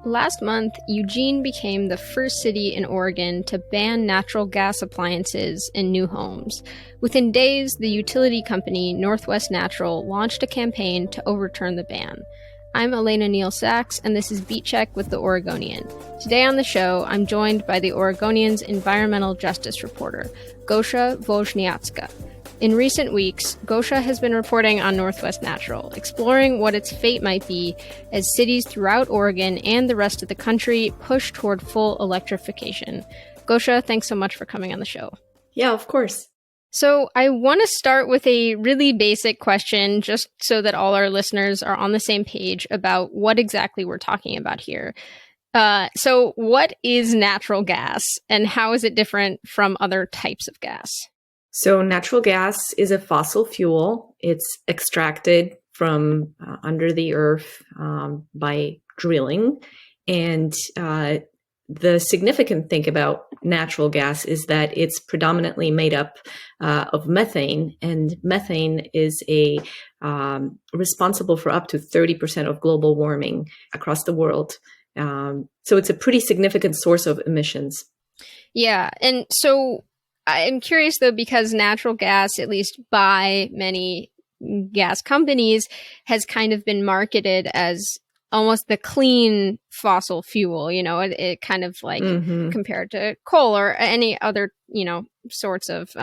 Last month, Eugene became the first city in Oregon to ban natural gas appliances in new homes. Within days, the utility company Northwest Natural launched a campaign to overturn the ban. I'm Elena Neale-Sacks, and this is Beat Check with the Oregonian. Today on the show, I'm joined by the Oregonian's environmental justice reporter, Gosia Wozniacka. In recent weeks, Gosia has been reporting on Northwest Natural, exploring what its fate might be as cities throughout Oregon and the rest of the country push toward full electrification. Gosia, thanks so much for coming on the show. Yeah, of course. So I want to start with a really basic question, just so that all our listeners are on the same page about what exactly we're talking about here. So what is natural gas, and how is it different from other types of gas? So natural gas is a fossil fuel. It's extracted from under the earth by drilling. And the significant thing about natural gas is that it's predominantly made up of methane. And methane is responsible for up to 30% of global warming across the world. So it's a pretty significant source of emissions. Yeah. And so I'm curious, though, because natural gas, at least by many gas companies, has kind of been marketed as almost the clean fossil fuel. You know, it kind of like compared to coal or any other, sorts of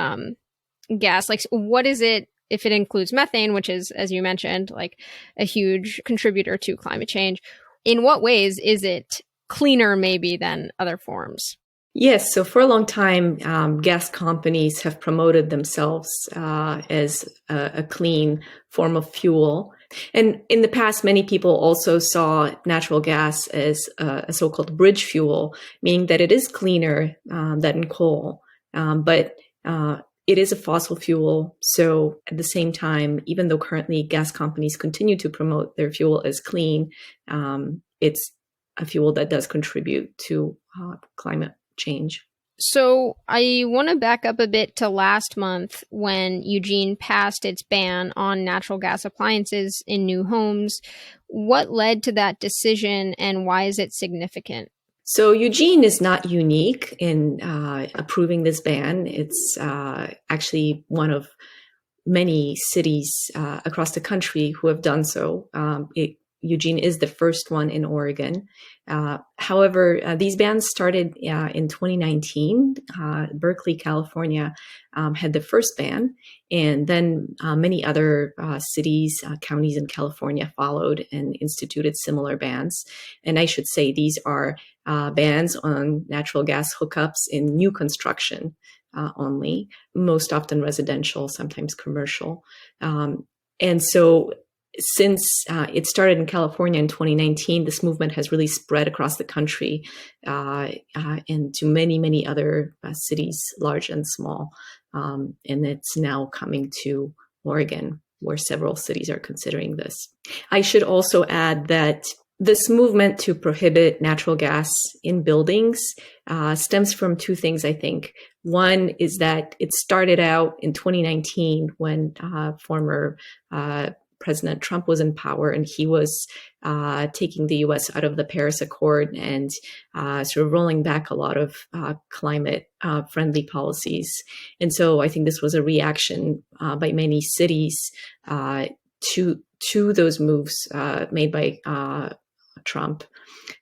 gas. Like, what is it if it includes methane, which is, as you mentioned, like a huge contributor to climate change? In what ways is it cleaner maybe than other forms? Yes. So for a long time, gas companies have promoted themselves as a clean form of fuel. And in the past, many people also saw natural gas as a so-called bridge fuel, meaning that it is cleaner than coal. But it is a fossil fuel. So at the same time, even though currently gas companies continue to promote their fuel as clean, it's a fuel that does contribute to climate change. So I want to back up a bit to last month when Eugene passed its ban on natural gas appliances in new homes. What led to that decision, and why is it significant? So Eugene is not unique in approving this ban. It's actually one of many cities across the country who have done so. Eugene is the first one in Oregon. However, these bans started in 2019. Berkeley, California had the first ban, and then many other cities, counties in California followed and instituted similar bans. And I should say these are bans on natural gas hookups in new construction only, most often residential, sometimes commercial. And so since it started in California in 2019, this movement has really spread across the country and to many, many other cities, large and small. And it's now coming to Oregon, where several cities are considering this. I should also add that this movement to prohibit natural gas in buildings stems from two things, I think. One is that it started out in 2019 when former President Trump was in power, and he was taking the U.S. out of the Paris Accord and sort of rolling back a lot of climate-friendly policies. And so I think this was a reaction by many cities to those moves made by Trump.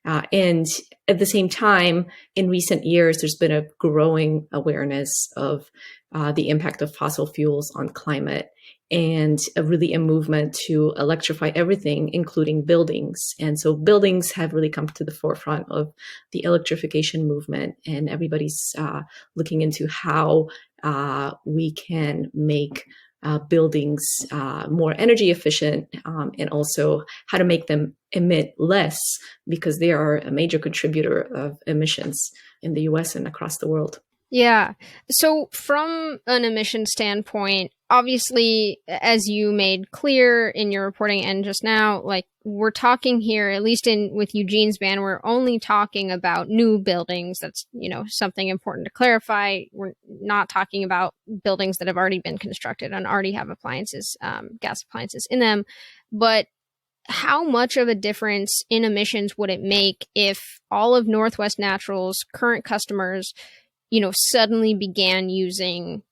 And at the same time, in recent years, there's been a growing awareness of the impact of fossil fuels on climate, and really a movement to electrify everything, including buildings. And so buildings have really come to the forefront of the electrification movement, and everybody's looking into how we can make buildings more energy efficient, and also how to make them emit less, because they are a major contributor of emissions in the US and across the world. Yeah. So from an emission standpoint, obviously, as you made clear in your reporting and just now, like we're talking here, at least with Eugene's ban, we're only talking about new buildings. That's, something important to clarify. We're not talking about buildings that have already been constructed and already have appliances, gas appliances in them. But how much of a difference in emissions would it make if all of Northwest Natural's current customers, suddenly began using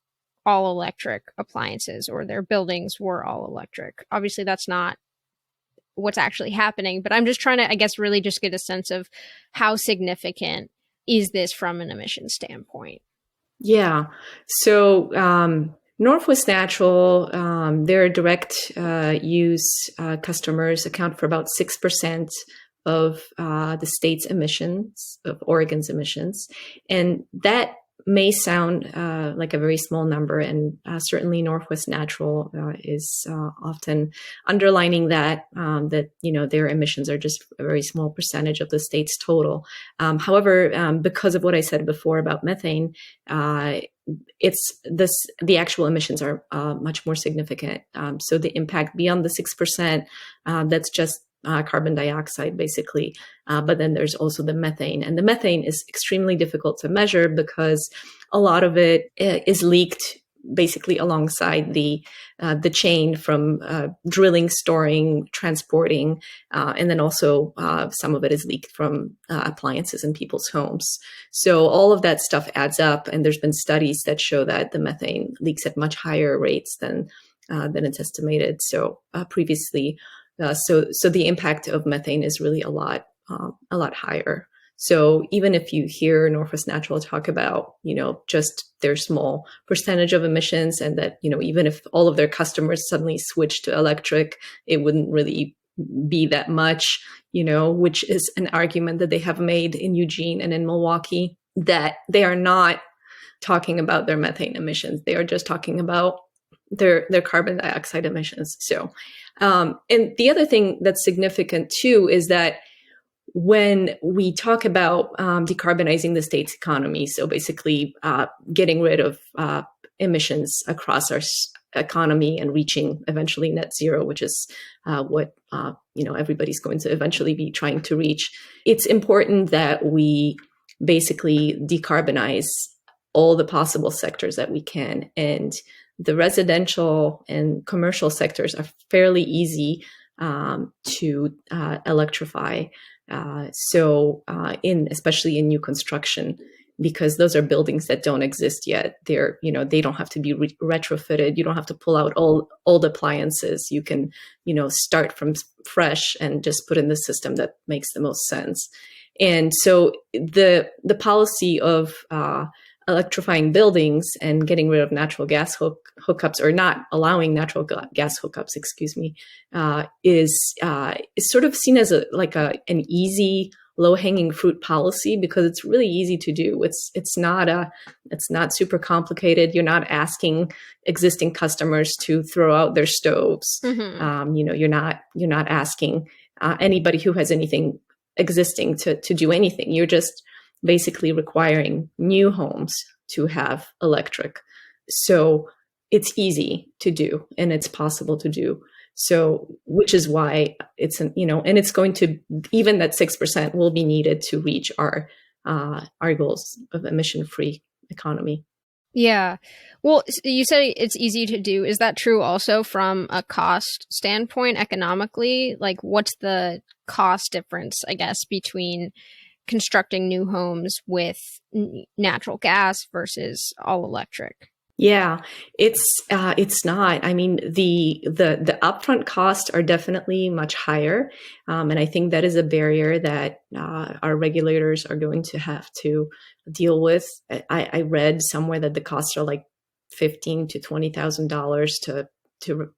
all electric appliances, or their buildings were all electric? Obviously, that's not what's actually happening, but I'm just trying to, I guess, really just get a sense of how significant is this from an emission standpoint. Yeah. So Northwest Natural, their direct use customers account for about 6% of the state's emissions, of Oregon's emissions. And that may sound like a very small number, and certainly Northwest Natural is often underlining that their emissions are just a very small percentage of the state's total. However, because of what I said before about methane, the actual emissions are much more significant. So the impact beyond the 6%, that's just carbon dioxide, basically. But then there's also the methane. And the methane is extremely difficult to measure because a lot of it is leaked basically alongside the chain from drilling, storing, transporting, and then also some of it is leaked from appliances in people's homes. So all of that stuff adds up, and there's been studies that show that the methane leaks at much higher rates than it's estimated. So previously. So the impact of methane is really a lot higher. So even if you hear Northwest Natural talk about, just their small percentage of emissions, and that, even if all of their customers suddenly switch to electric, it wouldn't really be that much, which is an argument that they have made in Eugene and in Milwaukee, that they are not talking about their methane emissions. They are just talking about their carbon dioxide emissions. So, and the other thing that's significant too is that when we talk about decarbonizing the state's economy, so basically getting rid of emissions across our economy and reaching eventually net zero, which is what everybody's going to eventually be trying to reach, it's important that we basically decarbonize all the possible sectors that we can. And the residential and commercial sectors are fairly easy to electrify. Especially in new construction, because those are buildings that don't exist yet. They don't have to be retrofitted. You don't have to pull out all old appliances. You can, start from fresh and just put in the system that makes the most sense. And so the policy of electrifying buildings and getting rid of natural gas hookups, or not allowing natural gas hookups, is sort of seen as an easy, low-hanging fruit policy, because it's really easy to do. It's not super complicated. You're not asking existing customers to throw out their stoves. Mm-hmm. You're not asking anybody who has anything existing to do anything. You're just basically requiring new homes to have electric. So it's easy to do, and it's possible to do. So, which is why it's, and it's going to, even that 6% will be needed to reach our goals of emission-free economy. Yeah. Well, you said it's easy to do. Is that true also from a cost standpoint, economically? Like, what's the cost difference, I guess, between constructing new homes with natural gas versus all electric? Yeah, it's not. I mean, the upfront costs are definitely much higher, and I think that is a barrier that our regulators are going to have to deal with. I read somewhere that the costs are like $15,000 to $20,000 to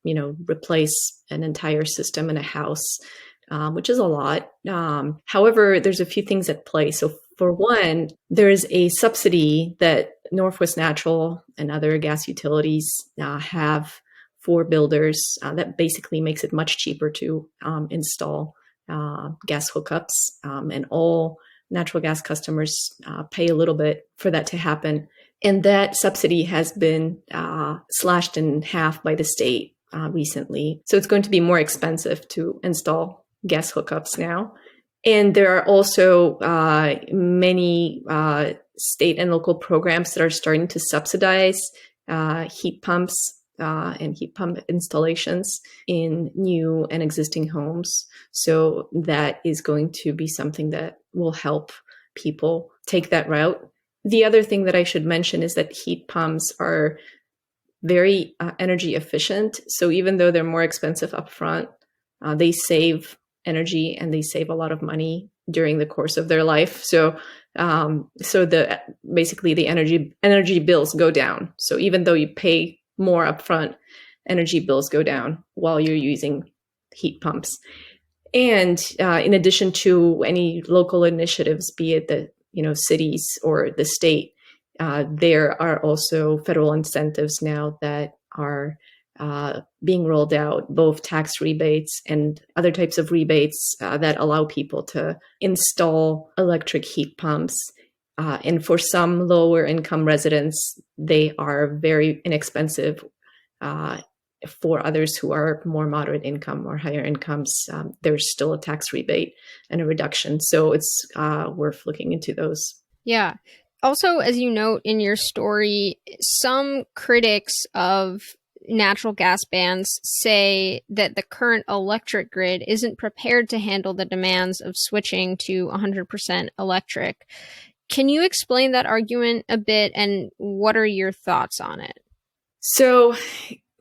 replace an entire system in a house, which is a lot. However, there's a few things at play. So for one, there is a subsidy that Northwest Natural and other gas utilities have for builders that basically makes it much cheaper to install gas hookups. And all natural gas customers pay a little bit for that to happen. And that subsidy has been slashed in half by the state recently. So it's going to be more expensive to install gas hookups now. And there are also many state and local programs that are starting to subsidize heat pumps and heat pump installations in new and existing homes. So that is going to be something that will help people take that route. The other thing that I should mention is that heat pumps are very energy efficient. So even though they're more expensive upfront, they save energy and they save a lot of money during the course of their life. So basically the energy bills go down. So even though you pay more upfront, energy bills go down while you're using heat pumps. And in addition to any local initiatives, be it the cities or the state, there are also federal incentives now that are being rolled out, both tax rebates and other types of rebates that allow people to install electric heat pumps. And for some lower income residents, they are very inexpensive. For others who are more moderate income or higher incomes, there's still a tax rebate and a reduction. So it's worth looking into those. Yeah. Also, as you note in your story, some critics of natural gas bans say that the current electric grid isn't prepared to handle the demands of switching to 100% electric. Can you explain that argument a bit, and what are your thoughts on it? So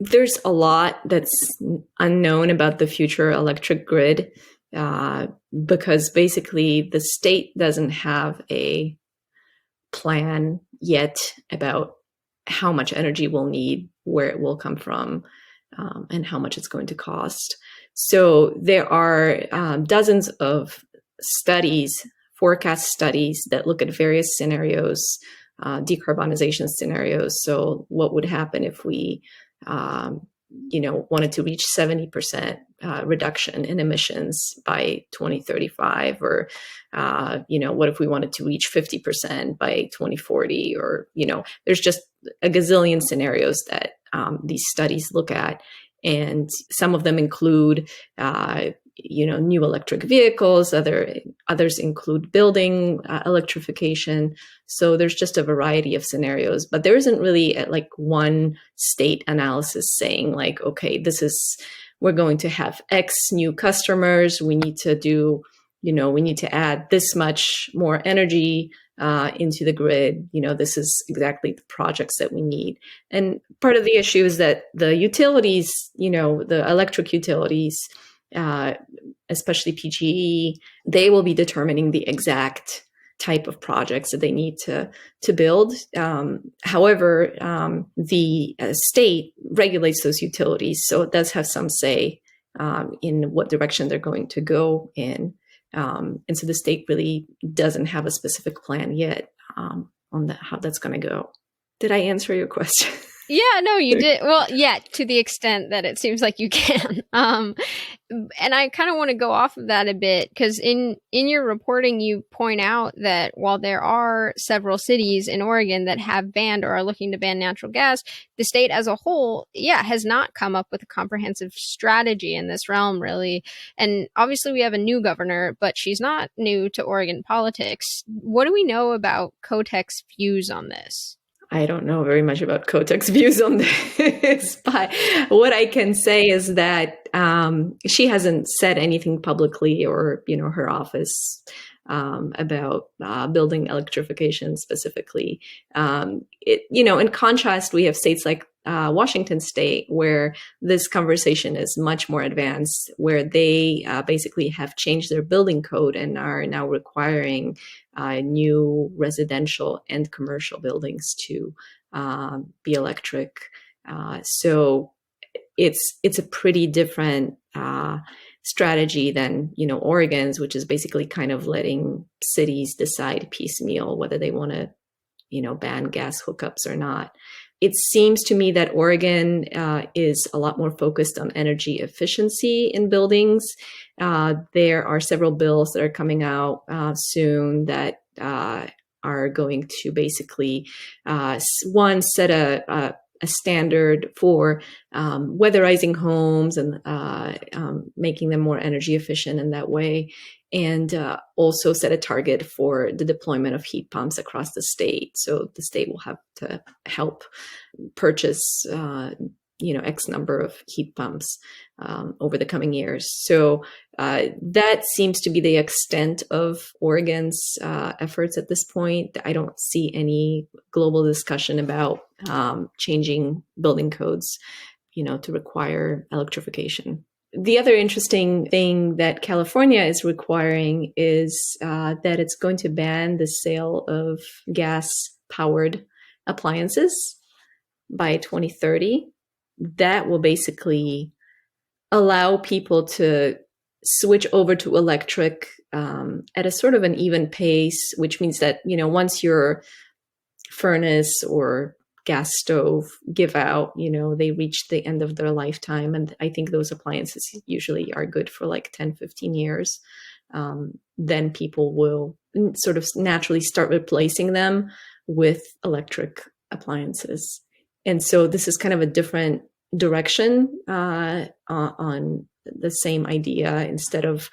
there's a lot that's unknown about the future electric grid because basically the state doesn't have a plan yet about how much energy we'll need, where it will come from, and how much it's going to cost. So there are dozens of studies, forecast studies that look at various scenarios, decarbonization scenarios. So what would happen if we wanted to reach 70% reduction in emissions by 2035, or what if we wanted to reach 50% by 2040, or there's just a gazillion scenarios that these studies look at, and some of them include new electric vehicles, others include building electrification. So there's just a variety of scenarios, but there isn't really one state analysis saying okay, we're going to have X new customers. We need to add this much more energy into the grid. This is exactly the projects that we need. And part of the issue is that the utilities, the electric utilities, especially PGE, they will be determining the exact type of projects that they need to build. However, the state regulates those utilities, so it does have some say in what direction they're going to go in. And so the state really doesn't have a specific plan yet on how that's going to go. Did I answer your question? Yeah, no, you did. Well, yeah, to the extent that it seems like you can. And I kind of want to go off of that a bit, because in your reporting, you point out that while there are several cities in Oregon that have banned or are looking to ban natural gas, the state as a whole, has not come up with a comprehensive strategy in this realm, really. And obviously we have a new governor, but she's not new to Oregon politics. What do we know about COTEC's views on this? I don't know very much about COTEC's views on this, but what I can say is that she hasn't said anything publicly, or her office, about building electrification specifically. In contrast, we have states like Washington State, where this conversation is much more advanced, where they basically have changed their building code and are now requiring new residential and commercial buildings to be electric. So it's a pretty different strategy than Oregon's, which is basically kind of letting cities decide piecemeal whether they want to ban gas hookups or not. It seems to me that Oregon is a lot more focused on energy efficiency in buildings. There are several bills that are coming out soon that are going to basically, one, set a standard for weatherizing homes and making them more energy efficient in that way, and also set a target for the deployment of heat pumps across the state. So the state will have to help purchase X number of heat pumps over the coming years. So that seems to be the extent of Oregon's efforts at this point. I don't see any global discussion about changing building codes, to require electrification. The other interesting thing that California is requiring is that it's going to ban the sale of gas-powered appliances by 2030. That will basically allow people to switch over to electric at a sort of an even pace, which means that, once your furnace or gas stove give out, they reach the end of their lifetime. And I think those appliances usually are good for like 10, 15 years. Then people will sort of naturally start replacing them with electric appliances. And so this is kind of a different direction on the same idea. Instead of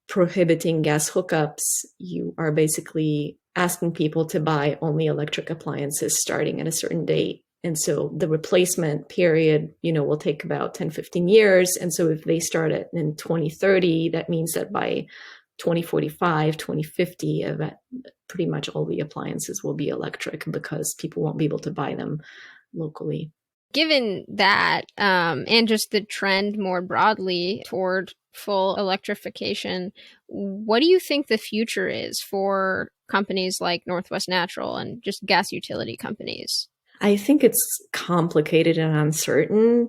prohibiting gas hookups, you are basically asking people to buy only electric appliances starting at a certain date. And so the replacement period, will take about 10, 15 years. And so if they start it in 2030, that means that by 2045, 2050, pretty much all the appliances will be electric because people won't be able to buy them locally. Given that, and just the trend more broadly toward full electrification, what do you think the future is for companies like Northwest Natural and just gas utility companies? I think it's complicated and uncertain.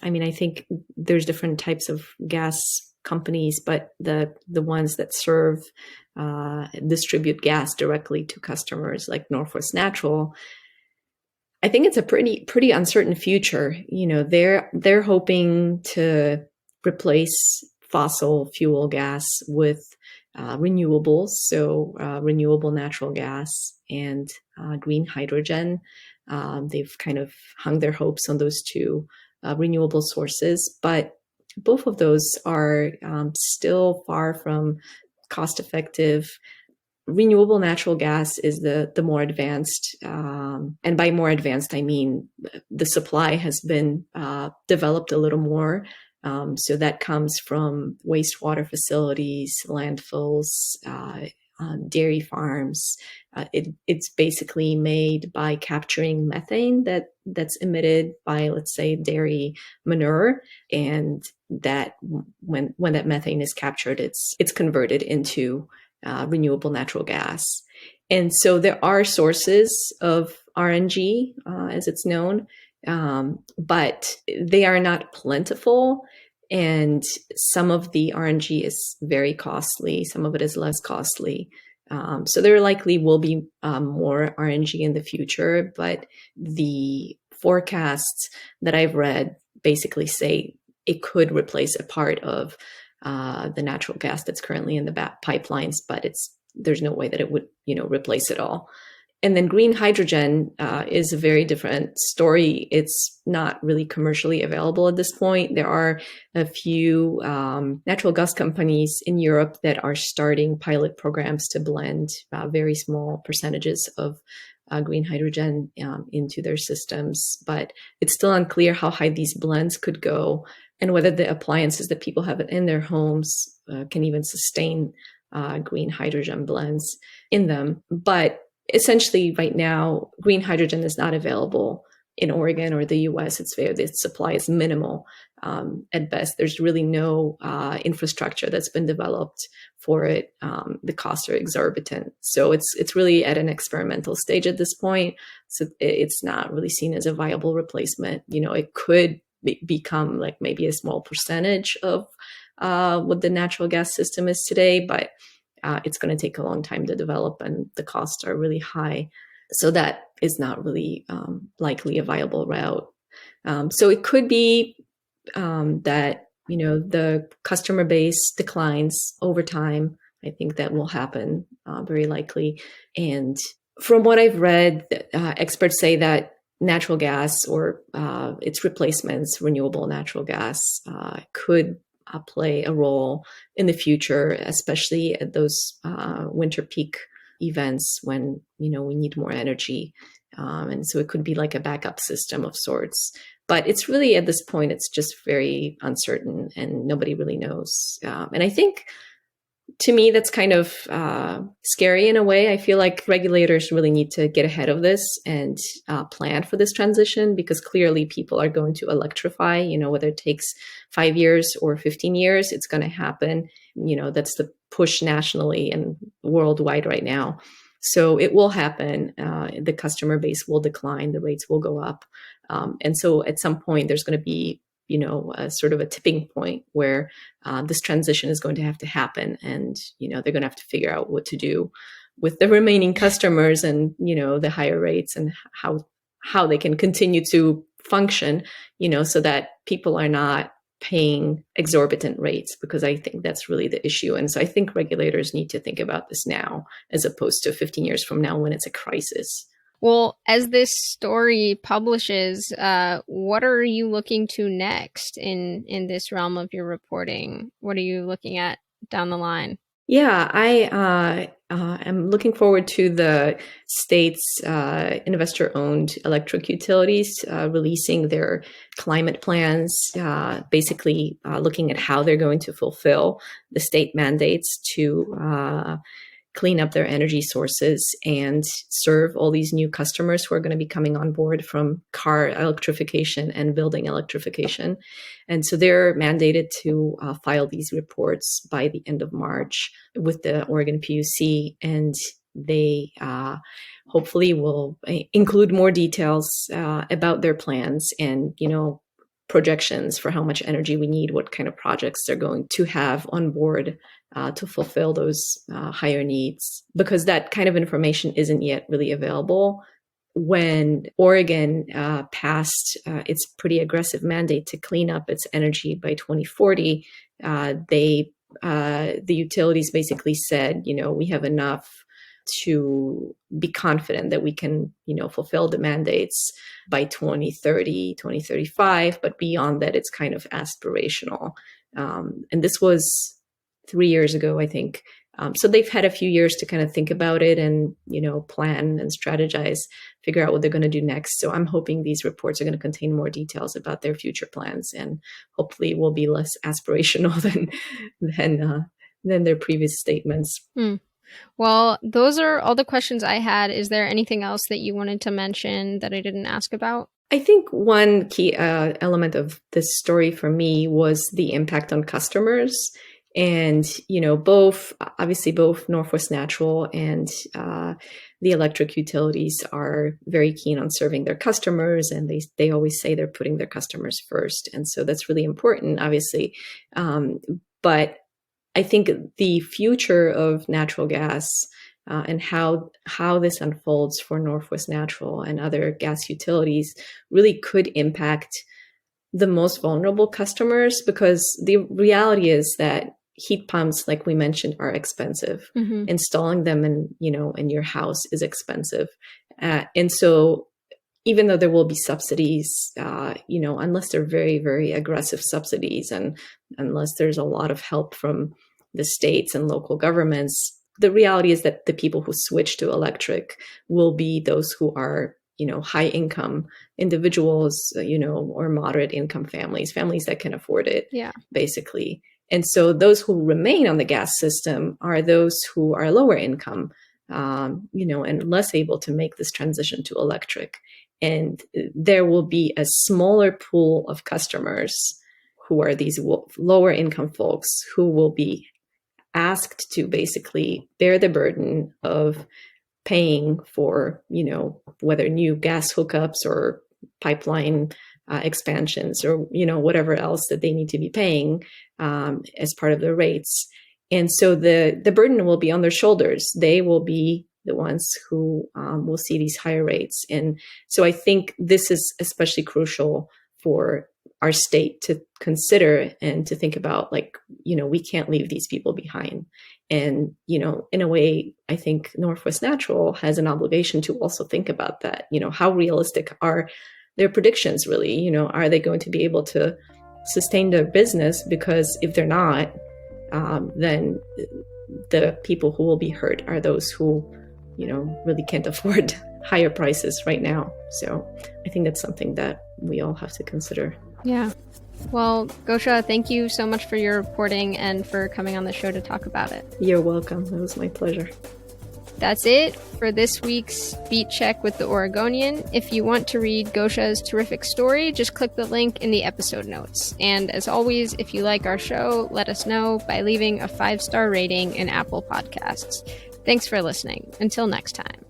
I think there's different types of gas companies, but the ones that distribute gas directly to customers like Northwest Natural, I think it's a pretty uncertain future. They're hoping to replace fossil fuel gas with renewables, so renewable natural gas and green hydrogen. They've kind of hung their hopes on those two renewable sources, but both of those are still far from cost effective. Renewable natural gas is the more advanced, and by more advanced, I mean the supply has been developed a little more. So that comes from wastewater facilities, landfills, dairy farms. It's basically made by capturing methane that's emitted by, let's say, dairy manure, and that when that methane is captured, it's converted into renewable natural gas. And so there are sources of RNG, as it's known, but they are not plentiful. And some of the RNG is very costly. Some of it is less costly. So there likely will be more RNG in the future, but the forecasts that I've read basically say it could replace a part of the natural gas that's currently in the pipelines, but there's no way that it would, replace it all. And then green hydrogen is a very different story. It's not really commercially available at this point. There are a few natural gas companies in Europe that are starting pilot programs to blend very small percentages of green hydrogen into their systems. But it's still unclear how high these blends could go and whether the appliances that people have in their homes can even sustain green hydrogen blends in them. But essentially, right now, green hydrogen is not available in Oregon or the US. The supply is minimal at best. There's really no infrastructure that's been developed for it. The costs are exorbitant. So it's really at an experimental stage at this point. So it's not really seen as a viable replacement. It could become like maybe a small percentage of what the natural gas system is today, but it's going to take a long time to develop and the costs are really high. So that is not really likely a viable route. So it could be that, the customer base declines over time. I think that will happen very likely. And from what I've read, experts say that natural gas or its replacements, renewable natural gas, could play a role in the future, especially at those winter peak events when we need more energy. And so it could be like a backup system of sorts. But it's really, at this point, it's just very uncertain and nobody really knows. And I think, to me, that's kind of scary in a way. I feel like regulators really need to get ahead of this and plan for this transition, because clearly people are going to electrify, whether it takes 5 years or 15 years, it's going to happen. That's the push nationally and worldwide right now. So it will happen. The customer base will decline, the rates will go up. And so at some point, there's going to be a sort of a tipping point where this transition is going to have to happen. And, they're going to have to figure out what to do with the remaining customers and, the higher rates, and how they can continue to function, so that people are not paying exorbitant rates, because I think that's really the issue. And so I think regulators need to think about this now, as opposed to 15 years from now when it's a crisis. Well, as this story publishes, what are you looking to next in this realm of your reporting? What are you looking at down the line? Yeah, I am looking forward to the state's investor-owned electric utilities releasing their climate plans, basically looking at how they're going to fulfill the state mandates to clean up their energy sources and serve all these new customers who are going to be coming on board from car electrification and building electrification. And so they're mandated to file these reports by the end of March with the Oregon PUC, and they hopefully will include more details about their plans and, projections for how much energy we need, what kind of projects they're going to have on board to fulfill those higher needs, because that kind of information isn't yet really available. When Oregon passed its pretty aggressive mandate to clean up its energy by 2040, the utilities basically said, we have enough to be confident that we can, fulfill the mandates by 2030, 2035. But beyond that, it's kind of aspirational. And this was 3 years ago, I think. So they've had a few years to kind of think about it and, plan and strategize, figure out what they're going to do next. So I'm hoping these reports are going to contain more details about their future plans, and hopefully will be less aspirational than their previous statements. Well, those are all the questions I had. Is there anything else that you wanted to mention that I didn't ask about? I think one key element of this story for me was the impact on customers. And, both Northwest Natural and the electric utilities are very keen on serving their customers. And they always say they're putting their customers first. And so that's really important, obviously. But I think the future of natural gas and how this unfolds for Northwest Natural and other gas utilities really could impact the most vulnerable customers, because the reality is that heat pumps, like we mentioned, are expensive. Mm-hmm. Installing them in your house is expensive. And so even though there will be subsidies, unless they're very, very aggressive subsidies, and unless there's a lot of help from the states and local governments, the reality is that the people who switch to electric will be those who are, high income individuals, or moderate income families that can afford it, basically. And so those who remain on the gas system are those who are lower income, and less able to make this transition to electric. And there will be a smaller pool of customers who are these lower income folks who will be asked to basically bear the burden of paying for, whether new gas hookups or pipeline expansions or, whatever else that they need to be paying as part of their rates. And so the burden will be on their shoulders. They will be the ones who will see these higher rates. And so I think this is especially crucial for our state to consider and to think about, we can't leave these people behind. And, in a way, I think Northwest Natural has an obligation to also think about that. How realistic are their predictions really? Are they going to be able to sustain their business? Because if they're not, then the people who will be hurt are those who, really can't afford higher prices right now. So I think that's something that we all have to consider. Yeah. Well, Gosia, thank you so much for your reporting and for coming on the show to talk about it. You're welcome. It was my pleasure. That's it for this week's Beat Check with the Oregonian. If you want to read Gosia's terrific story, just click the link in the episode notes. And as always, if you like our show, let us know by leaving a 5-star rating in Apple Podcasts. Thanks for listening. Until next time.